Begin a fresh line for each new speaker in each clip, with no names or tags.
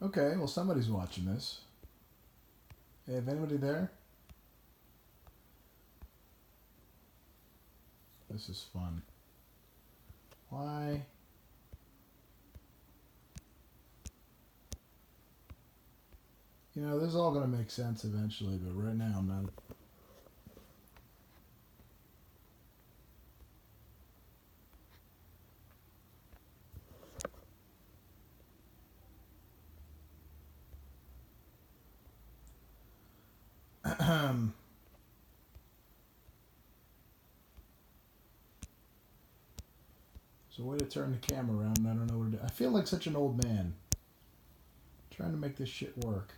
Okay, well, somebody's watching this. Hey, if anybody there? This is fun. Why? You know, this is all going to make sense eventually, but right now I'm not. So, way to turn the camera around, and I don't know what to do. I feel like such an old man trying to make this shit work.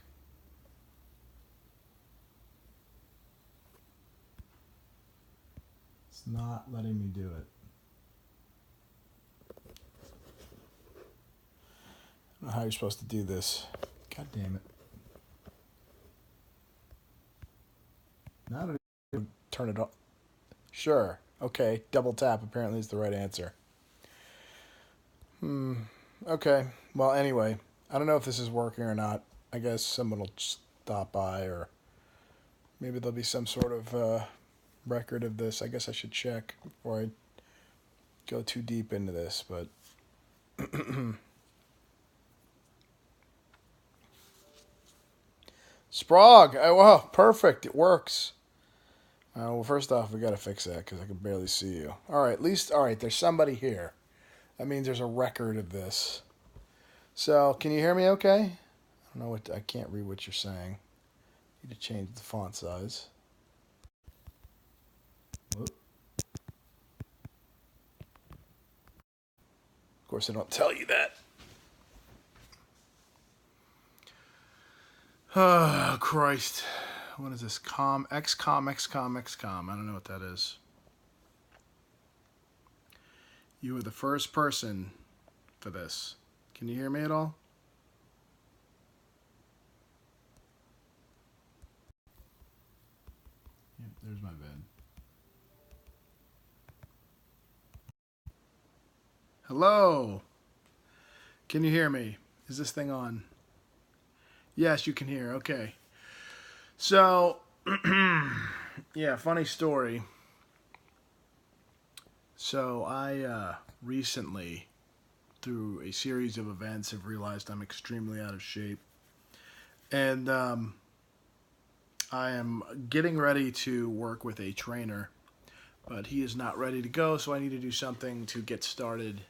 It's not letting me do it. I don't know how you're supposed to do this. God damn it. Now to turn it off. Sure. Okay. Double tap apparently is the right answer. Okay. Well, anyway, I don't know if this is working or not. I guess someone will stop by, or maybe there'll be some sort of record of this. I guess I should check before I go too deep into this, but. Sprague! Oh, wow, perfect. It works. Well, first off, we gotta fix that because I can barely see you. All right, at least, all right, there's somebody here. That means there's a record of this. So, can you hear me okay? I don't know what, I can't read what you're saying. Need to change the font size. Whoop. Of course, I don't tell you that. Oh, Christ. What is this? XCOM. I don't know what that is. You were the first person for this. Can you hear me at all? Yep, there's my bed. Hello? Can you hear me? Is this thing on? Yes, you can hear. Okay. So, yeah, funny story. So, I recently, through a series of events, have realized I'm extremely out of shape. And I am getting ready to work with a trainer, but he is not ready to go, so I need to do something to get started.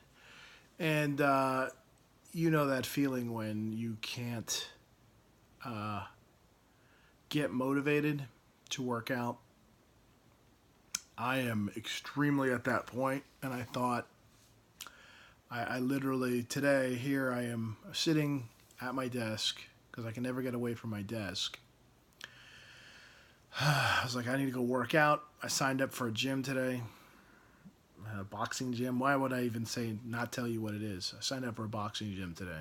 And you know that feeling when you can't get motivated to work out. I am extremely at that point, and I thought, I literally, today, here I am sitting at my desk, because I can never get away from my desk. I was like, I need to go work out. I signed up for a gym today, a boxing gym. Why would I even say, not tell you what it is? I signed up for a boxing gym today,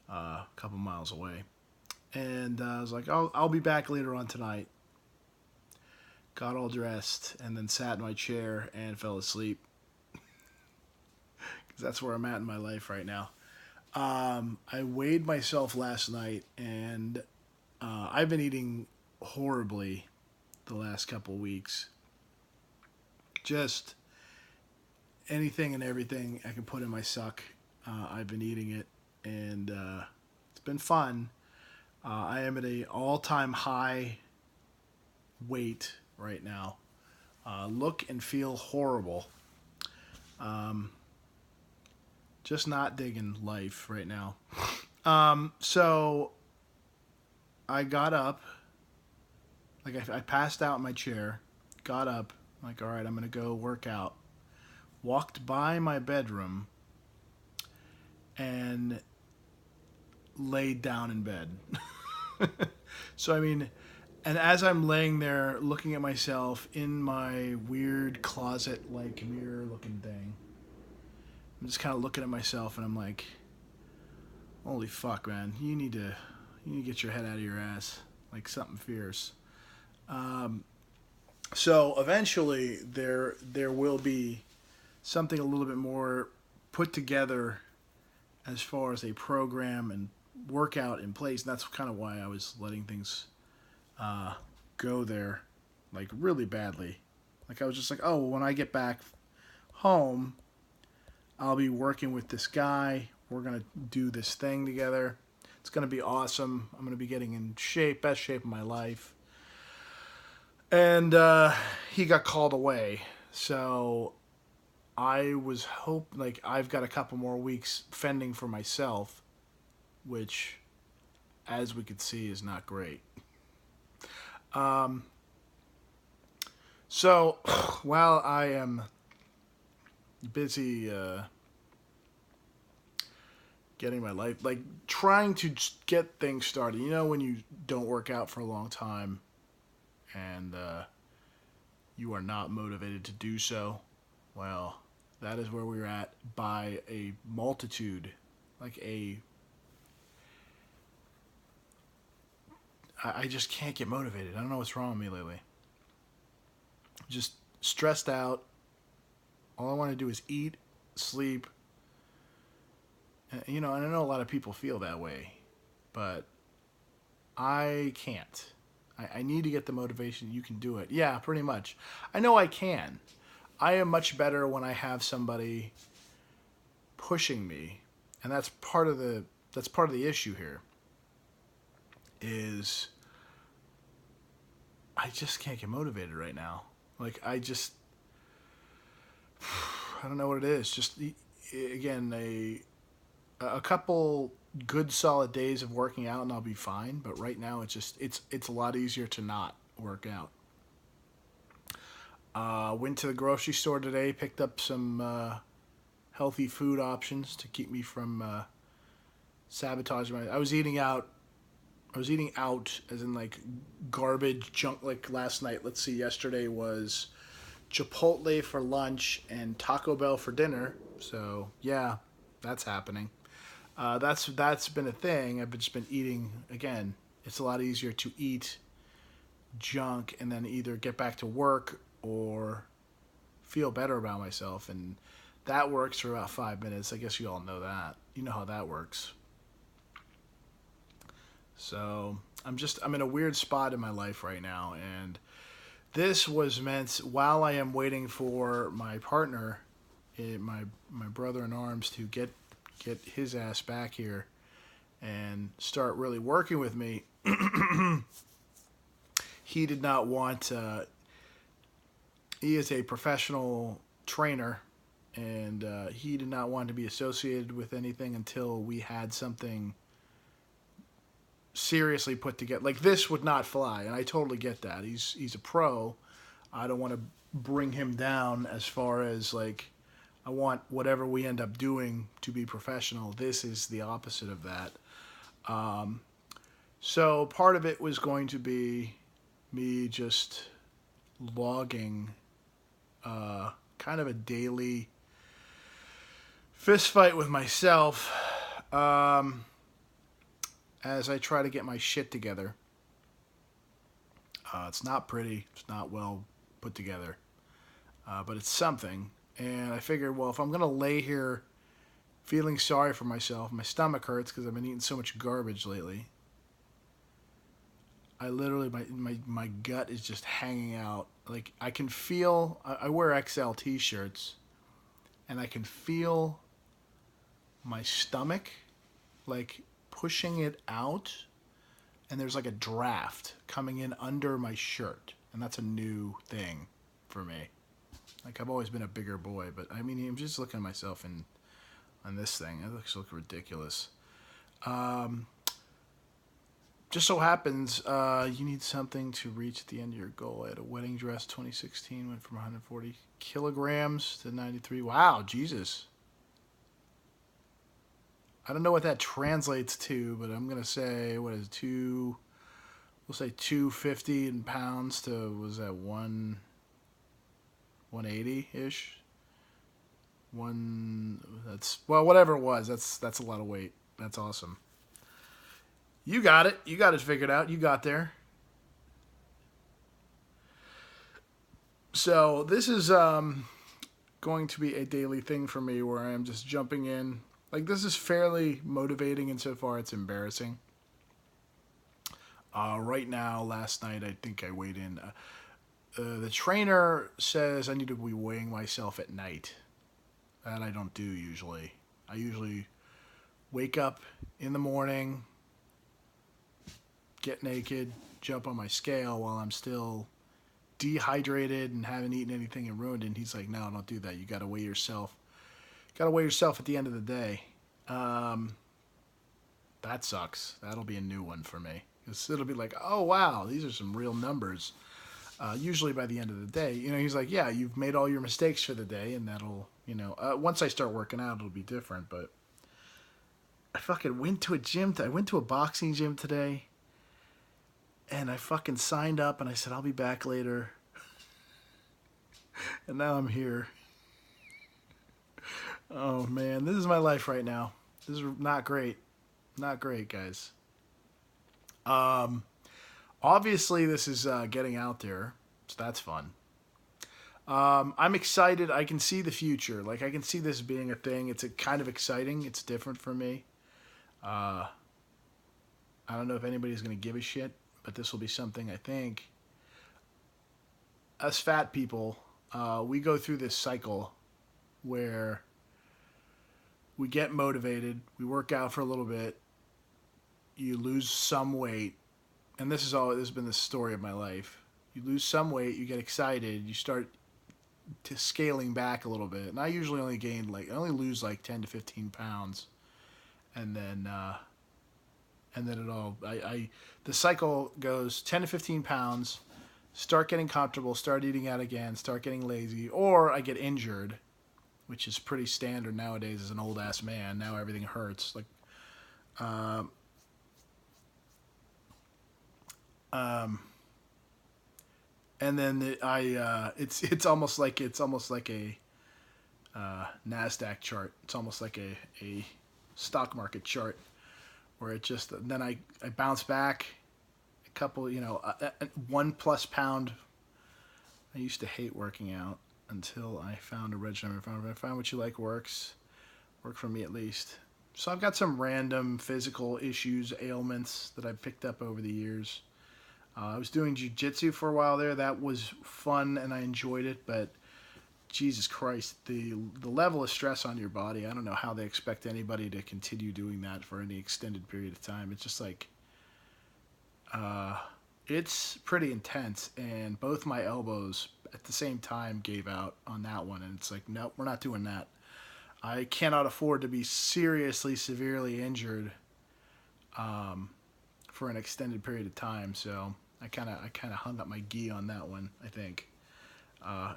a couple miles away. And I was like, I'll be back later on tonight. Got all dressed and then sat in my chair and fell asleep. Because that's where I'm at in my life right now. I weighed myself last night, and I've been eating horribly the last couple weeks. Just anything and everything I can put in my suck. I've been eating it, and it's been fun. I am at a all-time high weight right now. Look and feel horrible. Just not digging life right now. So I got up, like I passed out in my chair, got up, like, all right, I'm gonna go work out. Walked by my bedroom and laid down in bed. So I mean, and as I'm laying there looking at myself in my weird closet like mirror looking thing, I'm just kind of looking at myself and I'm like, holy fuck, man, you need to get your head out of your ass, like something fierce. So eventually there will be something a little bit more put together as far as a program and workout in place, and that's kind of why I was letting things go there, like really badly. Like I was just like, oh, when I get back home, I'll be working with this guy. We're gonna do this thing together. It's gonna be awesome. I'm gonna be getting in shape, best shape of my life. And he got called away, so I was like I've got a couple more weeks fending for myself, which, as we could see, is not great. Um, so while I am busy getting my life, like trying to get things started, you know, when you don't work out for a long time and you are not motivated to do so, well, that is where we're at by a multitude, like I just can't get motivated. I don't know what's wrong with me lately. Just stressed out. All I want to do is eat, sleep. And, you know, and I know a lot of people feel that way, but I can't. I need to get the motivation. You can do it. Yeah, pretty much. I know I can. I am much better when I have somebody pushing me, and that's part of the issue here. Is I just can't get motivated right now. Like I don't know what it is. Just again a couple good solid days of working out and I'll be fine. But right now it's a lot easier to not work out. Went to the grocery store today, picked up some healthy food options to keep me from sabotaging my. I was eating out, as in like garbage junk. Like last night, let's see, yesterday was Chipotle for lunch and Taco Bell for dinner. So yeah, that's happening. That's been a thing. I've just been eating again. It's a lot easier to eat junk and then either get back to work or feel better about myself, and that works for about 5 minutes. I guess you all know that. You know how that works. So I'm in a weird spot in my life right now, and this was meant while I am waiting for my partner, my brother in arms, to get his ass back here and start really working with me. He did not want. He is a professional trainer, and he did not want to be associated with anything until we had something seriously put together. Like this would not fly, and I totally get that. He's a pro. I don't want to bring him down as far as like I want whatever we end up doing to be professional. This is the opposite of that. So part of it was going to be me just logging kind of a daily fist fight with myself as I try to get my shit together. It's not pretty. It's not well put together. But it's something. And I figured, well, if I'm going to lay here feeling sorry for myself, my stomach hurts because I've been eating so much garbage lately. I literally, my gut is just hanging out. Like, I can feel, I wear XL t-shirts, and I can feel my stomach, like, pushing it out, and there's like a draft coming in under my shirt, and that's a new thing for me. Like, I've always been a bigger boy, but I mean, I'm just looking at myself on this thing. It looks ridiculous. Just so happens, you need something to reach the end of your goal. I had a wedding dress 2016, went from 140 kilograms to 93. Wow, Jesus. I don't know what that translates to, but I'm going to say, what is we'll say 250 in pounds to, was that 180-ish? Well, whatever it was, that's a lot of weight. That's awesome. You got it. You got it figured out. You got there. So this is going to be a daily thing for me where I am just jumping in, Like, this is fairly motivating insofar it's embarrassing. Right now, last night, I think I weighed in. The trainer says I need to be weighing myself at night. That I don't do usually. I usually wake up in the morning, get naked, jump on my scale while I'm still dehydrated and haven't eaten anything and ruined it. And he's like, no, don't do that. You got to weigh yourself. Got to weigh yourself at the end of the day. That sucks. That'll be a new one for me. It'll be like, oh, wow, these are some real numbers. Usually by the end of the day, he's like, yeah, you've made all your mistakes for the day, and that'll, once I start working out, it'll be different. But I fucking went to a gym. I went to a boxing gym today, and I fucking signed up, and I said, I'll be back later. And now I'm here. Oh, man, this is my life right now. This is not great. Not great, guys. Obviously, this is getting out there, so that's fun. I'm excited. I can see the future. Like, I can see this being a thing. It's kind of exciting. It's different for me. I don't know if anybody's going to give a shit, but this will be something, I think. As fat people, we go through this cycle where we get motivated, we work out for a little bit, you lose some weight, and this has been the story of my life. You lose some weight, you get excited, you start to scaling back a little bit. And I usually only lose like 10 to 15 pounds. And then the cycle goes 10 to 15 pounds, start getting comfortable, start eating out again, start getting lazy, or I get injured, which is pretty standard nowadays as an old ass man. Now everything hurts. Like, and then it's almost like a Nasdaq chart. It's almost like a stock market chart where it just then I bounce back a couple, 1+ pound. I used to hate working out until I found a regimen. I found what you like works. Worked for me at least. So I've got some random physical issues, ailments that I've picked up over the years. I was doing jiu-jitsu for a while there. That was fun and I enjoyed it, but Jesus Christ, the level of stress on your body, I don't know how they expect anybody to continue doing that for any extended period of time. It's just like, it's pretty intense, and both my elbows at the same time gave out on that one, and it's like, nope, we're not doing that. I cannot afford to be seriously, severely injured for an extended period of time, so I kind of hung up my gi on that one, I think.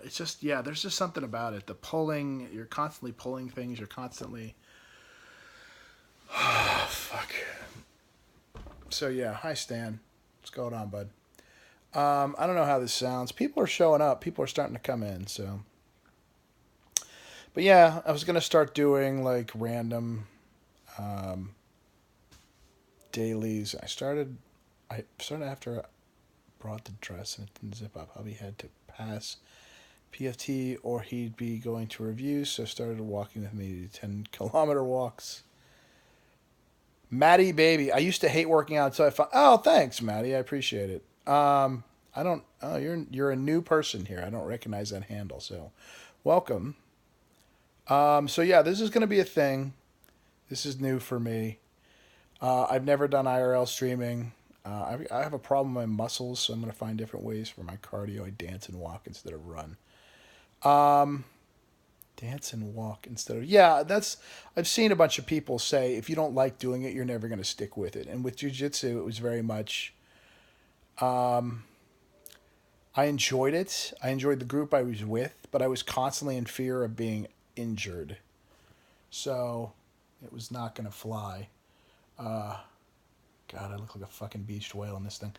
It's just, yeah, there's just something about it. The pulling, you're constantly pulling things, you're constantly... Oh, fuck. So, yeah, hi, Stan. What's going on, bud? I don't know how this sounds. People are showing up. People are starting to come in, so... But, yeah, I was going to start doing, like, random dailies. I started after I brought the dress and it didn't zip up. Hubby had to pass PFT or he'd be going to review, so started walking with me 10-kilometer walks. Maddie baby, I used to hate working out until I found... Oh, thanks, Maddie. I appreciate it. I don't... Oh, you're a new person here. I don't recognize that handle, so welcome. So yeah, this is going to be a thing. This is new for me. I've never done IRL streaming. I have a problem with my muscles, so I'm going to find different ways for my cardio. I dance and walk instead of run. Dance and walk instead of... Yeah, I've seen a bunch of people say, if you don't like doing it, you're never going to stick with it. And with jiu-jitsu, it was very much... I enjoyed it. I enjoyed the group I was with, but I was constantly in fear of being injured. So, it was not going to fly. God, I look like a fucking beached whale in this thing.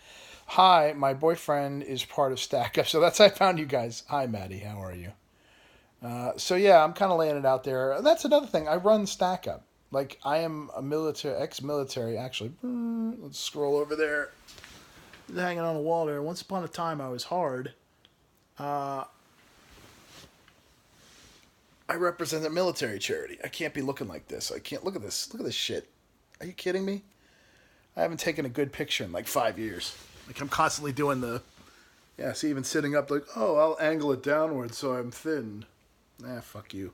Hi, my boyfriend is part of Stack Up, so that's how I found you guys. Hi, Maddie, how are you? So yeah, I'm kind of laying it out there. That's another thing. I run Stack Up. Like, I am a ex-military, actually. Let's scroll over there. It's hanging on the wall there. Once upon a time, I was hard. I I represent a military charity. I can't be looking like this. I can't look at this. Look at this shit. Are you kidding me? I haven't taken a good picture in like 5 years. Like I'm constantly doing the, yeah. See, even sitting up, like, oh, I'll angle it downward so I'm thin. Fuck you.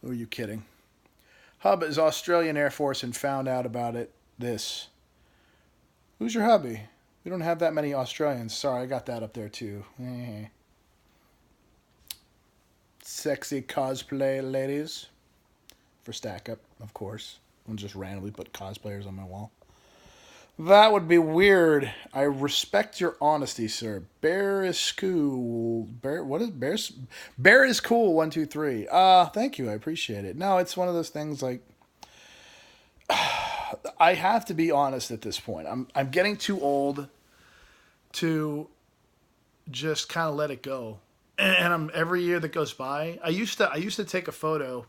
Who are you kidding? Hub is Australian Air Force and found out about it. This. Who's your hubby? We don't have that many Australians. Sorry, I got that up there too. Sexy cosplay ladies. For Stack Up, of course. I'll just randomly put cosplayers on my wall. That would be weird. I respect your honesty, sir. Bear is cool. What is Bear? Bear is cool. 123. Thank you. I appreciate it. No, it's one of those things like I have to be honest at this point. I'm getting too old to just kind of let it go. And every year that goes by, I used to take a photo.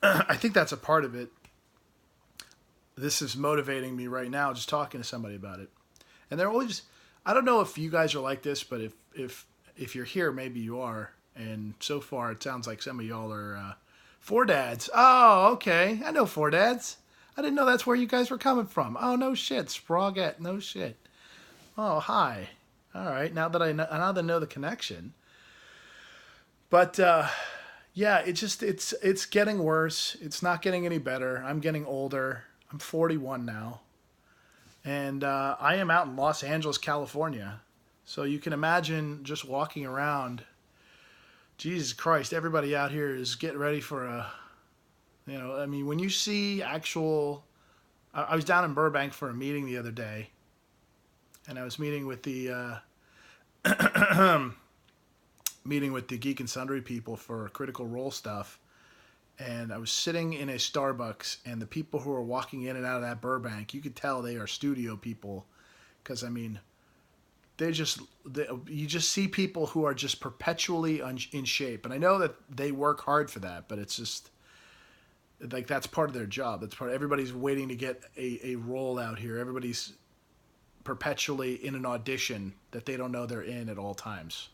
I think that's a part of it. This is motivating me right now, just talking to somebody about it. And they're always, I don't know if you guys are like this, but if you're here, maybe you are. And so far, it sounds like some of y'all are Four Dads. Oh, okay. I know Four Dads. I didn't know that's where you guys were coming from. Oh, no shit. Sprogette, no shit. Oh, hi. All right. Now that I know the connection. But yeah, it's getting worse. It's not getting any better. I'm getting older. I'm 41 now. And I am out in Los Angeles, California. So you can imagine just walking around. Jesus Christ, everybody out here is getting ready for I mean, when you see actual... I was down in Burbank for a meeting the other day. And I was meeting with the... Geek and Sundry people for Critical Role stuff. And I was sitting in a Starbucks, and the people who were walking in and out of that Burbank, you could tell they are studio people. Because, I mean, you just see people who are just perpetually in shape. And I know that they work hard for that, but it's just, like, that's part of their job. Everybody's waiting to get a role out here. Everybody's perpetually in an audition that they don't know they're in at all times.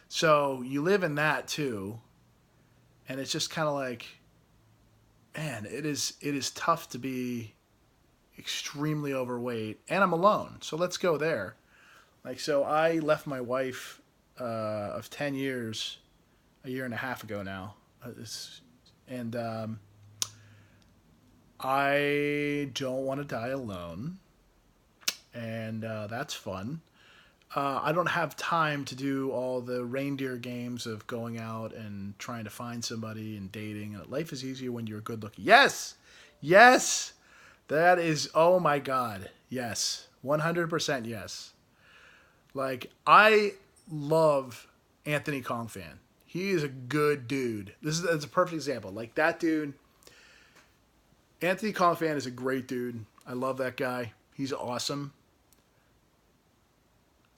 So you live in that, too. And it's just kind of like, man, it is tough to be extremely overweight. And I'm alone. So let's go there. Like, so I left my wife of 10 years a year and a half ago now. And I don't want to die alone. And that's fun. I don't have time to do all the reindeer games of going out and trying to find somebody and dating. Life is easier when you're good looking. Yes! Yes! That is, oh my God. Yes. 100% yes. Like, I love Anthony Kongfan. He is a good dude. That's a perfect example. Like, that dude, Anthony Kongfan is a great dude. I love that guy. He's awesome.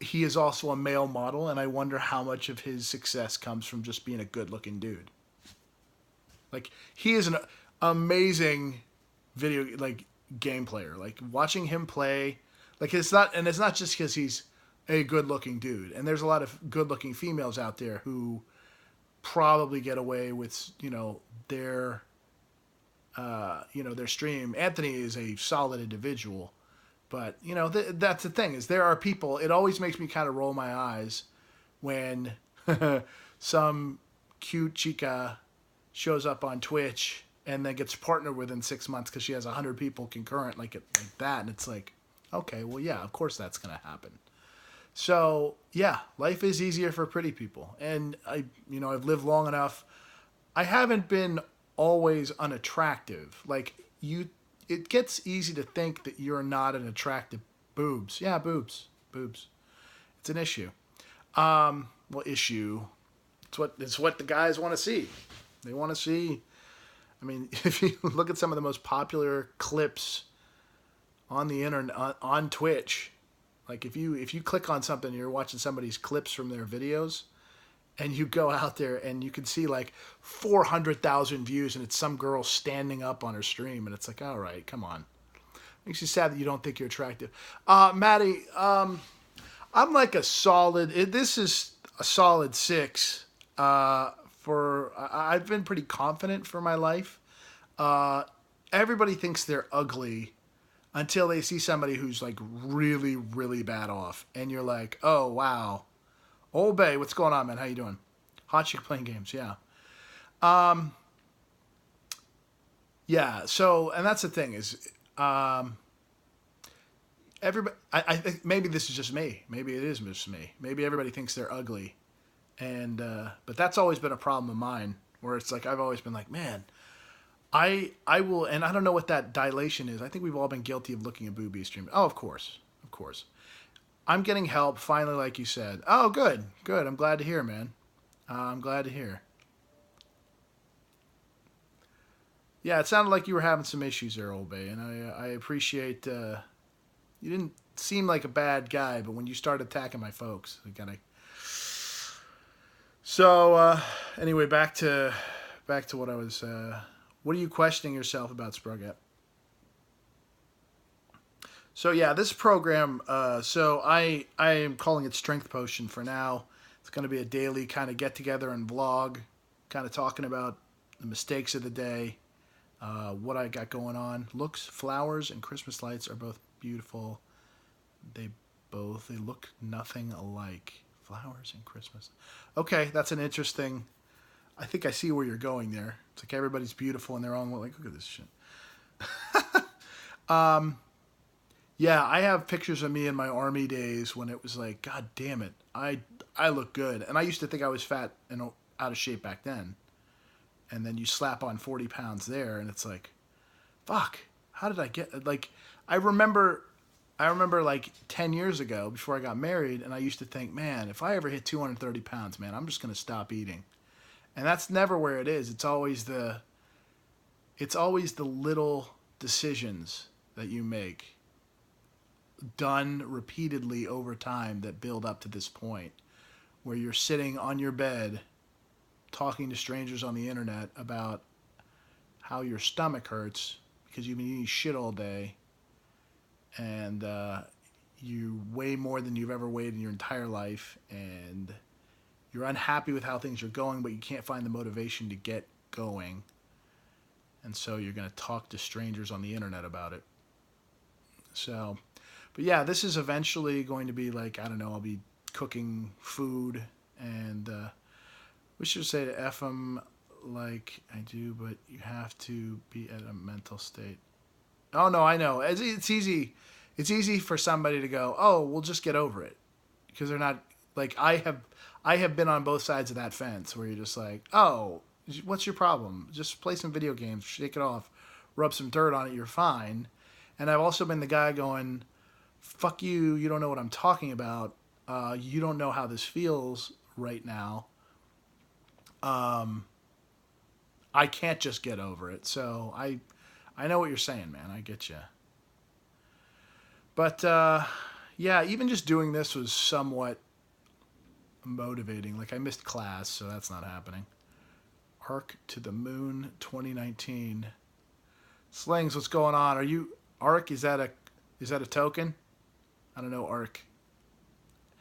He is also a male model, and I wonder how much of his success comes from just being a good-looking dude. Like, he is an amazing game player. Like, watching him play, like, it's not just because he's a good-looking dude. And there's a lot of good-looking females out there who probably get away with, their stream. Anthony is a solid individual. But, that's the thing, is there are people, it always makes me kind of roll my eyes when some cute chica shows up on Twitch and then gets partnered within 6 months because she has 100 people concurrent like that. And it's like, okay, well, yeah, of course that's going to happen. So, yeah, life is easier for pretty people. And, I've lived long enough. I haven't been always unattractive. Like, it gets easy to think that you're not an attractive boobs. Yeah, boobs. It's an issue. Issue. It's what the guys want to see. They want to see. I mean, if you look at some of the most popular clips on the internet, on Twitch, like if you click on something and you're watching somebody's clips from their videos, and you go out there and you can see like 400,000 views, and it's some girl standing up on her stream, and it's like, all right, come on. Makes you sad that you don't think you're attractive. Maddie, I'm like this is a solid 6 I've been pretty confident for my life. Uh, Everybody thinks they're ugly until they see somebody who's like really, really bad off, and you're like, oh wow, Old Bay, what's going on, man? How you doing? Hot chick playing games, yeah. Um, yeah. So, and that's the thing is, um, everybody. I think maybe this is just me. Maybe it is just me. Maybe everybody thinks they're ugly, and but that's always been a problem of mine. Where it's like I've always been like, man, I will, and I don't know what that dilation is. I think we've all been guilty of looking at boobies stream. Oh, of course, of course. I'm getting help finally, like you said. Oh, good, good. I'm glad to hear, man. I'm glad to hear. Yeah, it sounded like you were having some issues there, Old Bay, and I appreciate. You didn't seem like a bad guy, but when you started attacking my folks, I kind of. So anyway, back to what I was. What are you questioning yourself about, Sprugat? So yeah, this program. So I am calling it Strength Potion for now. It's going to be a daily kind of get together and vlog, kind of talking about the mistakes of the day, what I got going on. Looks, flowers, and Christmas lights are both beautiful. They they look nothing alike. Flowers and Christmas. Okay, that's an interesting. I think I see where you're going there. It's like everybody's beautiful in their own way. Like, look at this shit. Yeah, I have pictures of me in my army days when it was like, God damn it, I look good, and I used to think I was fat and out of shape back then. And then you slap on 40 pounds there, and it's like, fuck, how did I get like? I remember, I remember like 10 years ago before I got married, and I used to think, man, if I ever hit 230 pounds, man, I'm just gonna stop eating. And that's never where it is. It's always the little decisions that you make done repeatedly over time that build up to this point where you're sitting on your bed talking to strangers on the internet about how your stomach hurts because you've been eating shit all day, and you weigh more than you've ever weighed in your entire life, and you're unhappy with how things are going, but you can't find the motivation to get going. And so you're going to talk to strangers on the internet about it. So, but yeah, this is eventually going to be like, I don't know, I'll be cooking food, and we should say to F them like I do, but you have to be at a mental state. Oh, no, I know. It's easy. It's easy for somebody to go, oh, we'll just get over it. Because they're not, like, I have been on both sides of that fence where you're just like, oh, what's your problem? Just play some video games, shake it off, rub some dirt on it, you're fine. And I've also been the guy going, fuck you, you don't know what I'm talking about. You don't know how this feels right now. I can't just get over it. So I know what you're saying, man. I get you. But yeah, even just doing this was somewhat motivating. Like I missed class, so that's not happening. Arc to the Moon 2019. Slings, what's going on? Are you Arc? Is that a token? I don't know. Arc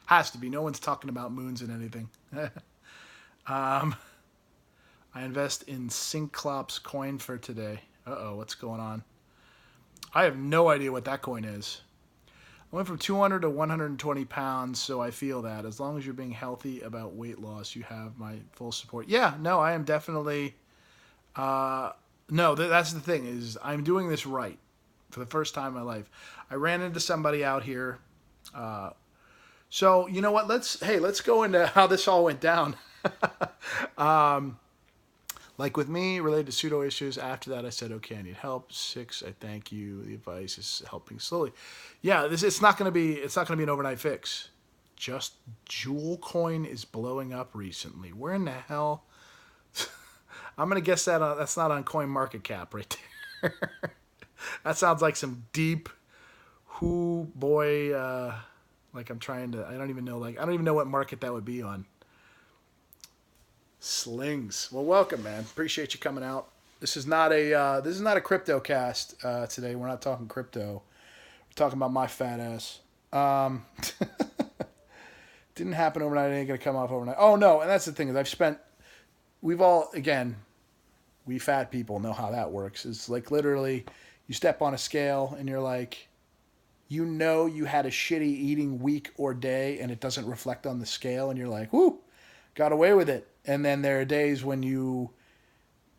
has to be. No one's talking about moons and anything. um, I invest in Synclops coin for today. What's going on? I have no idea what that coin is. I went from 200 to 120 pounds, so I feel that. As long as you're being healthy about weight loss, you have my full support. Yeah, no, I am definitely... no, that's the thing, is I'm doing this right for the first time in my life. I ran into somebody out here. So, you know what? Let's go into how this all went down. Like with me, related to pseudo issues, after that I said, okay, I need help. 6, I thank you. The advice is helping slowly. Yeah, it's not gonna be an overnight fix. Just Jewel Coin is blowing up recently. Where in the hell? I'm gonna guess that's not on Coin Market Cap right there. That sounds like some deep boy. Like I'm trying to. I don't even know. Like I don't even know what market that would be on. Slings. Well, welcome, man. Appreciate you coming out. This is not a crypto cast today. We're not talking crypto. We're talking about my fat ass. Didn't happen overnight. It ain't gonna come off overnight. Oh no, and that's the thing is I've spent we've all, again, we fat people know how that works. It's like literally you step on a scale and you're like, you know, you had a shitty eating week or day and it doesn't reflect on the scale and you're like, whoo, got away with it. And then there are days when you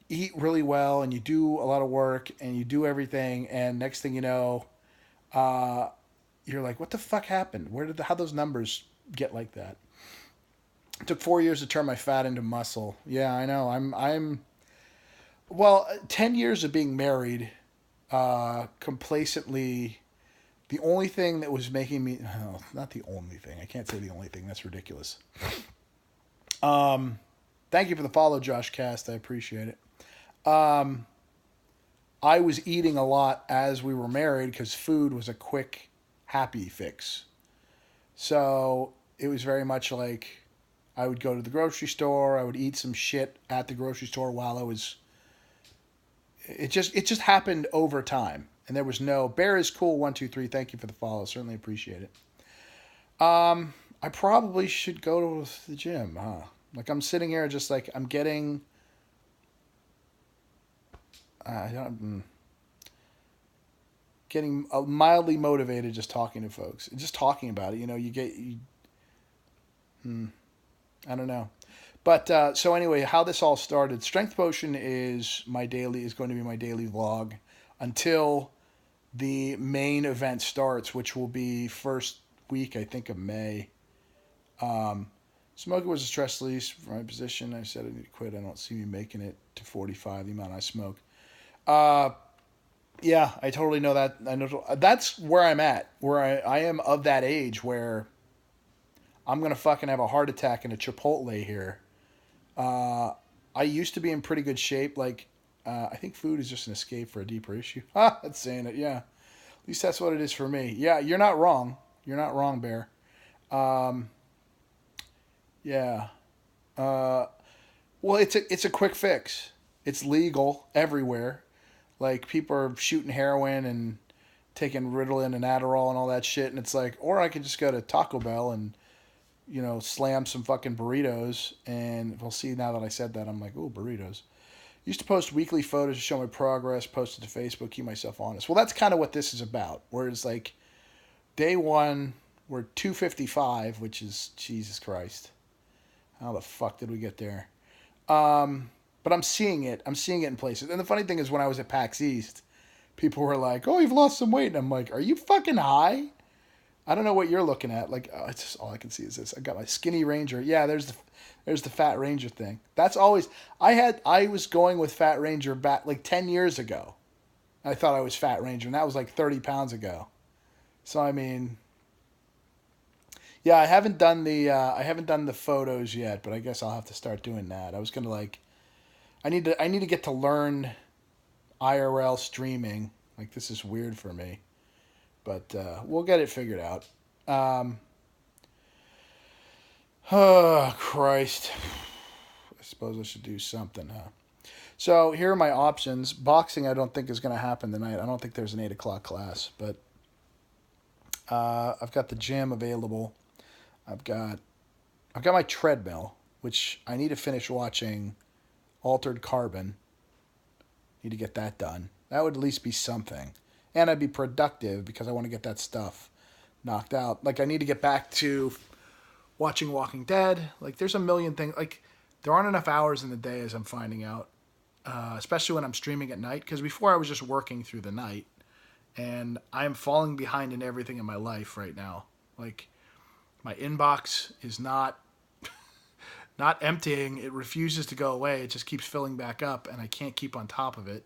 eat really well and you do a lot of work and you do everything and next thing you know, uh, you're like, what the fuck happened? How those numbers get like that? It took 4 years to turn my fat into muscle. Yeah, I know. Well, 10 years of being married, complacently. The only thing that was making me, oh, not the only thing. I can't say the only thing. That's ridiculous. Thank you for the follow, Josh Cast. I appreciate it. I was eating a lot as we were married because food was a quick, happy fix. So it was very much like I would go to the grocery store. I would eat some shit at the grocery store while I was. It just happened over time, and there was no Bear is cool 123. Thank you for the follow. Certainly appreciate it. I probably should go to the gym, huh? Like I'm sitting here just like I'm getting. I don't. Getting mildly motivated just talking to folks, just talking about it. You know, I don't know, but so anyway, how this all started? Strength Potion is going to be my daily vlog until the main event starts, which will be first week I think of May. Smoking was a stress release for my position. I said I need to quit. I don't see me making it to 45. The amount I smoke. Yeah, I totally know that. I know that's where I'm at. Where I am of that age where I'm gonna fucking have a heart attack in a Chipotle here. I used to be in pretty good shape. Like, I think food is just an escape for a deeper issue. Ah, that's saying it. Yeah, at least that's what it is for me. Yeah, you're not wrong. You're not wrong, Bear. Yeah. Uh, well, it's a quick fix. It's legal everywhere. Like people are shooting heroin and taking Ritalin and Adderall and all that shit, and it's like, or I could just go to Taco Bell and slam some fucking burritos. And we'll see now that I said that, I'm like, ooh, burritos. Used to post weekly photos to show my progress, posted to Facebook, keep myself honest. Well, that's kind of what this is about. Whereas like day one, we're 255, which is Jesus Christ. How the fuck did we get there? But I'm seeing it. I'm seeing it in places. And the funny thing is, when I was at PAX East, people were like, "Oh, you've lost some weight," and I'm like, "Are you fucking high?" I don't know what you're looking at. Like, oh, it's just all I can see is this. I got my skinny Ranger. Yeah, there's the Fat Ranger thing. That's always I was going with Fat Ranger back like 10 years ago. I thought I was Fat Ranger, and that was like 30 pounds ago. So I mean, yeah, I haven't done the photos yet, but I guess I'll have to start doing that. I was gonna like I need to get to learn IRL streaming. Like this is weird for me, but we'll get it figured out. Oh Christ! I suppose I should do something, huh? So here are my options. Boxing, I don't think is going to happen tonight. I don't think there's an 8 o'clock class, but I've got the gym available. I've got my treadmill, which I need to finish watching. Altered Carbon. Need to get that done. That would at least be something. And I'd be productive because I want to get that stuff knocked out. Like, I need to get back to watching Walking Dead. Like, there's a million things. Like, there aren't enough hours in the day, as I'm finding out. Especially when I'm streaming at night. Because before I was just working through the night. And I'm falling behind in everything in my life right now. Like, my inbox is not emptying. It refuses to go away. It just keeps filling back up, and I can't keep on top of it,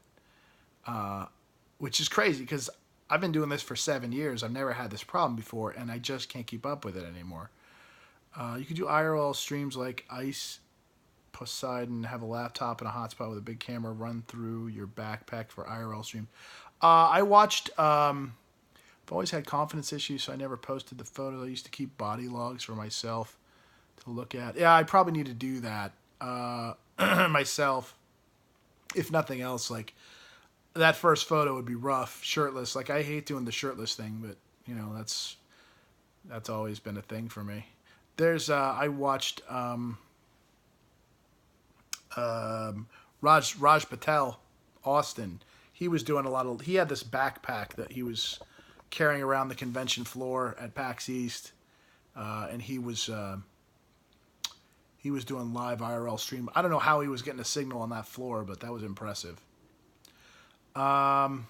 which is crazy because I've been doing this for 7 years. I've never had this problem before, and I just can't keep up with it anymore. You can do IRL streams like Ice Poseidon, have a laptop and a hotspot with a big camera run through your backpack for IRL stream. I watched. I've always had confidence issues, so I never posted the photos. I used to keep body logs for myself to look at. Yeah, I probably need to do that myself. If nothing else, like that first photo would be rough, shirtless. Like I hate doing the shirtless thing, but that's always been a thing for me. There's I watched Raj Patel, Austin. He was doing a lot of. He had this backpack that he was carrying around the convention floor at PAX East, and he was doing live IRL stream. I don't know how he was getting a signal on that floor, but that was impressive. Kind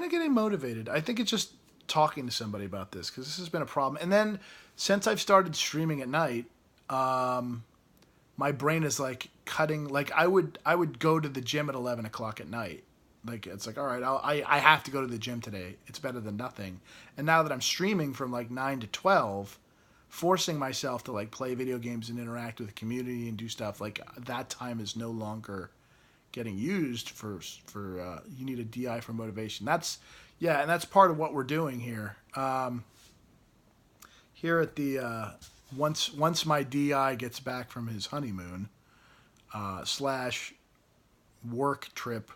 of getting motivated. I think it's just talking to somebody about this because this has been a problem. And then since I've started streaming at night, my brain is like cutting. Like I would go to the gym at 11 o'clock at night. Like it's like, all right, I have to go to the gym today. It's better than nothing. And now that I'm streaming from like 9 to 12, forcing myself to like play video games and interact with the community and do stuff, like that time is no longer getting used for you need a DI for motivation. That's and that's part of what we're doing here. Here at the once my DI gets back from his honeymoon slash work trip,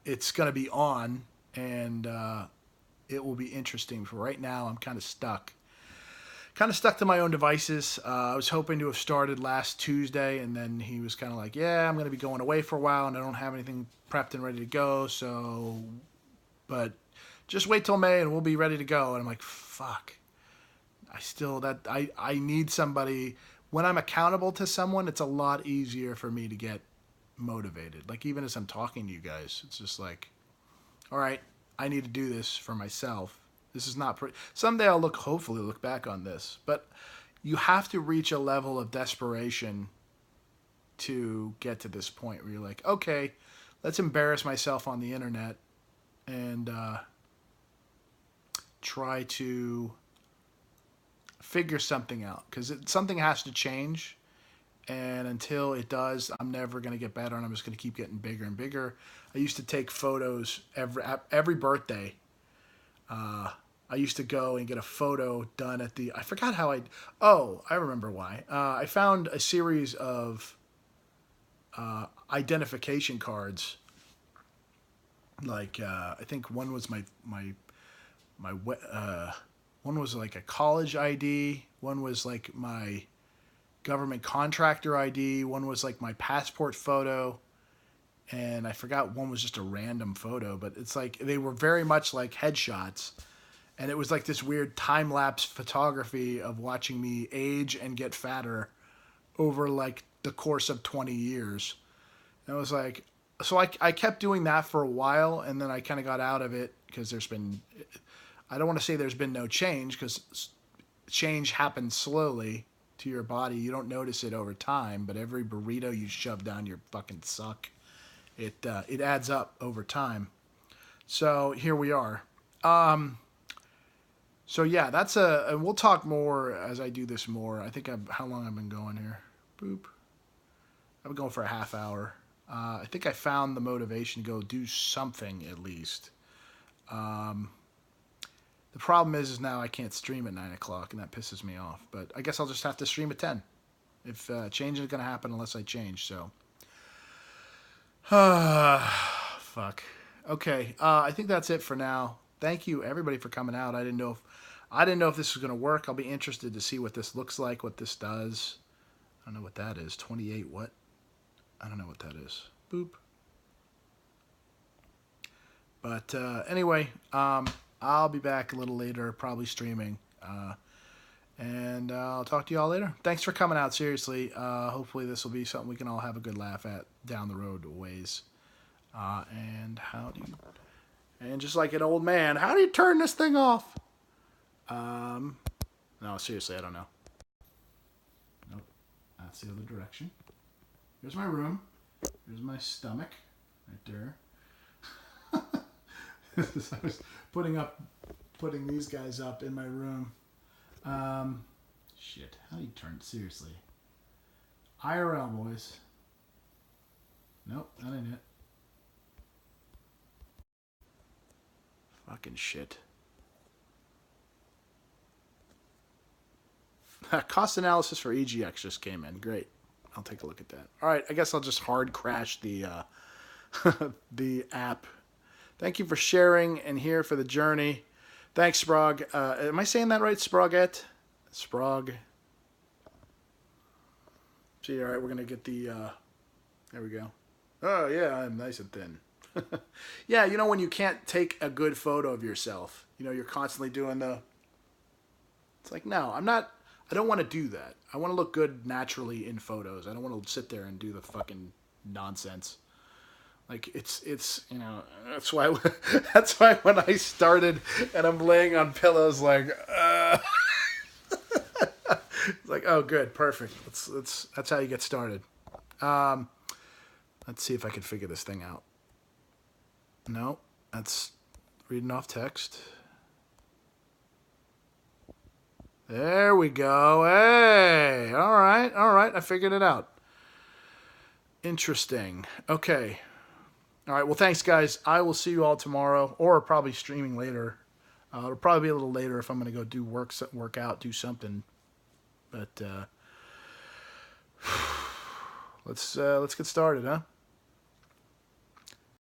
it's gonna be on, and it will be interesting. For right now, I'm kind of stuck to my own devices. I was hoping to have started last Tuesday, and then he was kind of like, yeah, I'm going to be going away for a while, and I don't have anything prepped and ready to go, but just wait till May, and we'll be ready to go. And I'm like, fuck. I need somebody. When I'm accountable to someone, it's a lot easier for me to get motivated. Like, even as I'm talking to you guys, it's just like, all right, I need to do this for myself. This is not pretty. Someday I'll hopefully look back on this, but you have to reach a level of desperation to get to this point where you're like, okay, let's embarrass myself on the internet and try to figure something out, because something has to change, and until it does, I'm never going to get better, and I'm just going to keep getting bigger and bigger. I used to take photos every birthday. I used to go and get a photo done at I forgot how I remember why. I found a series of identification cards. Like, I think one was one was like a college ID. One was like my government contractor ID. One was like my passport photo. And I forgot, one was just a random photo, but it's like they were very much like headshots. And it was like this weird time-lapse photography of watching me age and get fatter over like the course of 20 years. And I was like, so I kept doing that for a while, and then I kind of got out of it because I don't want to say there's been no change, because change happens slowly to your body. You don't notice it over time, but every burrito you shove down your fucking suck, it adds up over time. So here we are. So yeah, and we'll talk more as I do this more. I think how long I've been going here? Boop. I've been going for a half hour. I think I found the motivation to go do something at least. The problem is now I can't stream at 9 o'clock, and that pisses me off. But I guess I'll just have to stream at 10. If change isn't going to happen unless I change, so. Fuck. Okay, I think that's it for now. Thank you, everybody, for coming out. I didn't know if this was going to work. I'll be interested to see what this looks like, what this does. I don't know what that is. 28 what? I don't know what that is. Boop. But anyway, I'll be back a little later, probably streaming. And I'll talk to you all later. Thanks for coming out, seriously. Hopefully this will be something we can all have a good laugh at down the road a ways. And just like an old man, how do you turn this thing off? No, seriously, I don't know. Nope. That's the other direction. Here's my room. Here's my stomach. Right there. I was putting these guys up in my room. Shit. How do you turn it? Seriously. IRL, boys. Nope, that ain't it. Fucking shit. Cost analysis for EGX just came in. Great. I'll take a look at that. All right, I guess I'll just hard crash the the app. Thank you for sharing and here for the journey. Thanks, Sprog. Am I saying that right? Sprogette? Sprog. See, all right, we're gonna get the. There we go. Oh yeah, I'm nice and thin. Yeah, you know when you can't take a good photo of yourself, you know you're constantly doing the. It's like no, I'm not. I don't want to do that. I want to look good naturally in photos. I don't want to sit there and do the fucking nonsense. Like it's you know that's why that's why when I started and I'm laying on pillows like it's like oh good perfect that's how you get started. Let's see if I can figure this thing out. No, that's reading off text. There we go. Hey, all right. I figured it out. Interesting. Okay. All right. Well, thanks, guys. I will see you all tomorrow, or probably streaming later. It'll probably be a little later if I'm going to go do work out, do something. But let's get started, huh?